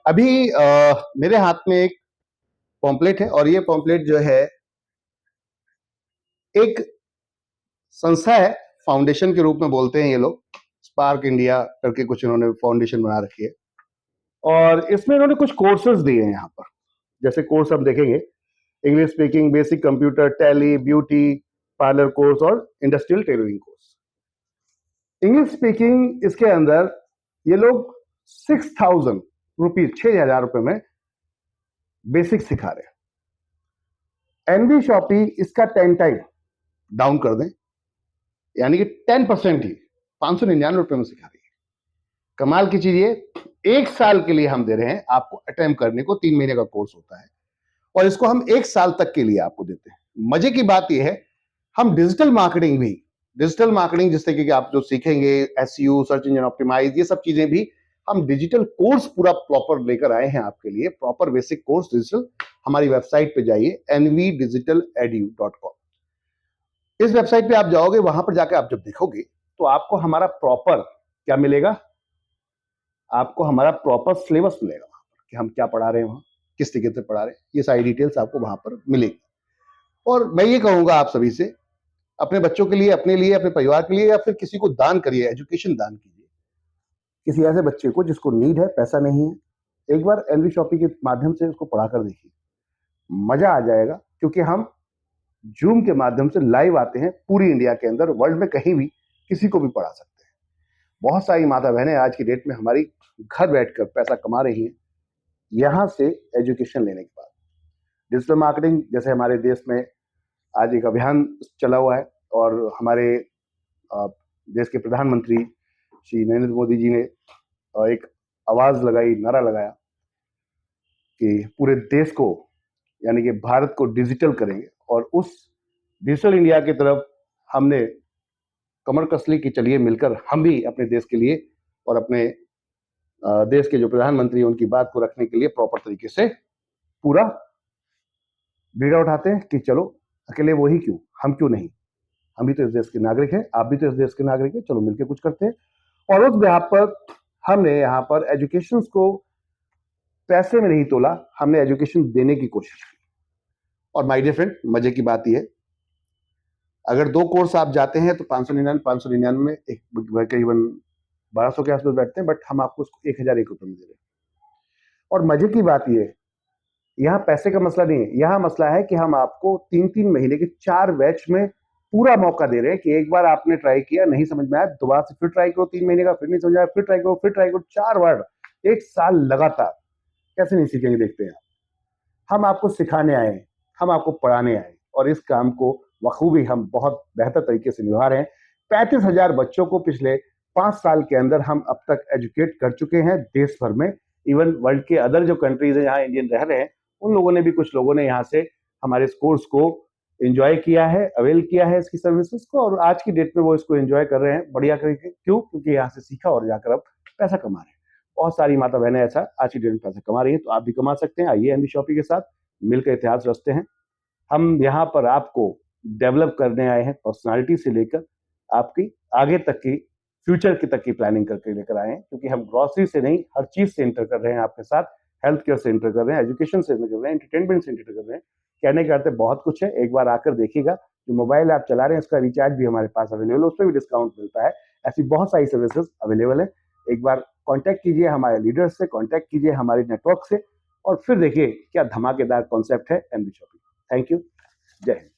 अभी मेरे हाथ में एक पॉम्पलेट है और ये पॉम्पलेट जो है एक संस्था है, फाउंडेशन के रूप में बोलते हैं ये लोग। स्पार्क इंडिया करके कुछ इन्होंने फाउंडेशन बना रखी है और इसमें इन्होंने कुछ कोर्सेज दिए हैं यहाँ पर। जैसे कोर्स हम देखेंगे, English speaking, basic computer, Tally, beauty parlour course और industrial tailoring course. English speaking इसके अंदर ये लोग 6,000 रुपीज, 6,000 रुपए में बेसिक सिखा रहे हैं। एनबी शॉपी इसका 10 टाइम डाउन कर दें, यानी कि 10% ही 599 रुपए में सिखा रही है। कमाल की चीज ये, 1 साल के लिए हम दे रहे हैं आपको अटेम्प्ट करने को। 3 महीने का कोर्स होता है और इसको हम 1 साल तक के लिए आपको देते हैं। मजे की बात यह है, हम डिजिटल मार्केटिंग जिससे कि आप जो सीखेंगे, एसईओ, सर्च इंजन ऑप्टिमाइज, ये सब चीजें भी हम डिजिटल कोर्स पूरा प्रॉपर लेकर आए हैं आपके लिए। Proper basic course digital. हमारी वेबसाइट पे जाइए nvdigitaledu.com। इस वेबसाइट पे आप जाओगे, वहां पर जाकर आप जब देखोगे तो आपको हमारा प्रॉपर क्या मिलेगा, आपको हमारा प्रॉपर सिलेबस मिलेगा वहां पर कि हम क्या पढ़ा रहे हैं, वहां किस तरीके से पढ़ा रहे हैं, ये सारी डिटेल्स आपको वहां पर मिलेगी। और मैं ये कहूंगा आप सभी से, अपने बच्चों के लिए, अपने लिए, अपने परिवार के लिए, या फिर किसी को दान करिए, एजुकेशन दान कीजिए किसी ऐसे बच्चे को जिसको नीड है, पैसा नहीं है। एक बार एनवी शॉपी के माध्यम से उसको पढ़ाकर देखिए, मजा आ जाएगा। क्योंकि हम जूम के माध्यम से लाइव आते हैं पूरी इंडिया के अंदर, वर्ल्ड में कहीं भी किसी को भी पढ़ा सकते हैं। बहुत सारी माता बहनें आज की डेट में हमारी घर बैठकर पैसा कमा रही हैं यहां से एजुकेशन लेने के बाद। डिजिटल मार्केटिंग जैसे हमारे देश में आज एक अभियान चला हुआ है और हमारे देश के प्रधानमंत्री श्री नरेंद्र मोदी जी ने एक आवाज लगाई, नारा लगाया कि पूरे देश को, यानी कि भारत को डिजिटल करेंगे। और उस डिजिटल इंडिया की तरफ हमने कमर कस ली कि चलिए मिलकर हम भी अपने देश के लिए और अपने देश के जो प्रधानमंत्री हैं उनकी बात को रखने के लिए प्रॉपर तरीके से पूरा बीड़ा उठाते हैं कि चलो अकेले वो ही क्यों, हम क्यों नहीं, हम भी तो इस देश के नागरिक हैं, आप भी तो इस देश के नागरिक हैं, चलो मिलकर कुछ करते हैं। और उस बिहाफ पर हमने यहाँ पर एजुकेशन को पैसे में नहीं तोला, हमने एजुकेशन देने की कोशिश की। और माय डियर फ्रेंड, मजे की बात यह है, अगर 2 कोर्स आप जाते हैं तो 599 में एक करीबन 1200 के आसपास बैठते हैं, बट हम आपको उसको 1,001 रुपए में दे रहे हैं। और मजे की बात यह है, यहाँ पैसे का मसला नहीं है, यहाँ मसला है कि हम आपको 3-3 महीने के 4 बैच में पूरा मौका दे रहे हैं कि एक बार आपने ट्राई किया, नहीं समझ में आया, दोबारा से फिर ट्राई करो 3 महीने का, फिर नहीं समझ आया, फिर ट्राई करो, फिर ट्राई करो, 4 बार 1 साल लगातार। कैसे नहीं सीखेंगे, देखते हैं। हम आपको सिखाने आए हैं, हम आपको पढ़ाने आए, और इस काम को बखूबी हम बहुत बेहतर तरीके से निभा रहे हैं। 35,000 बच्चों को पिछले 5 साल के अंदर हम अब तक एजुकेट कर चुके हैं देश भर में। इवन वर्ल्ड के अदर जो कंट्रीज है जहाँ इंडियन रह रहे हैं, उन लोगों ने भी, कुछ लोगों ने यहाँ से हमारे इस कोर्स को एंजॉय किया है, अवेल किया है इसकी सर्विसेज को, और आज की डेट में वो इसको एंजॉय कर रहे हैं बढ़िया करके। क्यों? क्योंकि यहाँ से सीखा और जाकर अब पैसा कमा रहे हैं। बहुत सारी माता बहनें ऐसा आज की डेट में पैसा कमा रही हैं, तो आप भी कमा सकते हैं। आइए एनवी शॉपी के साथ मिलकर इतिहास रचते हैं। हम यहाँ पर आपको डेवलप करने आए हैं, पर्सनालिटी से लेकर आपकी आगे तक की, फ्यूचर की तक की प्लानिंग करके लेकर आए हैं। क्योंकि हम ग्रॉसरी से नहीं, हर चीज से इंटर कर रहे हैं आपके साथ। हेल्थ केयर से इंटर कर रहे हैं, एजुकेशन से इंटर कर रहे हैं, एंटरटेनमेंट से इंटर कर रहे हैं। कहने के अर्थ बहुत कुछ है, एक बार आकर देखिएगा। जो मोबाइल आप चला रहे हैं उसका रिचार्ज भी हमारे पास अवेलेबल है, उस पर भी डिस्काउंट मिलता है। ऐसी बहुत सारी सर्विसेज अवेलेबल है। एक बार कॉन्टैक्ट कीजिए हमारे लीडर्स से, कॉन्टैक्ट कीजिए हमारे नेटवर्क से, और फिर देखिए क्या धमाकेदार कॉन्सेप्ट है एनवी शॉपी। Thank you. जय हिंद।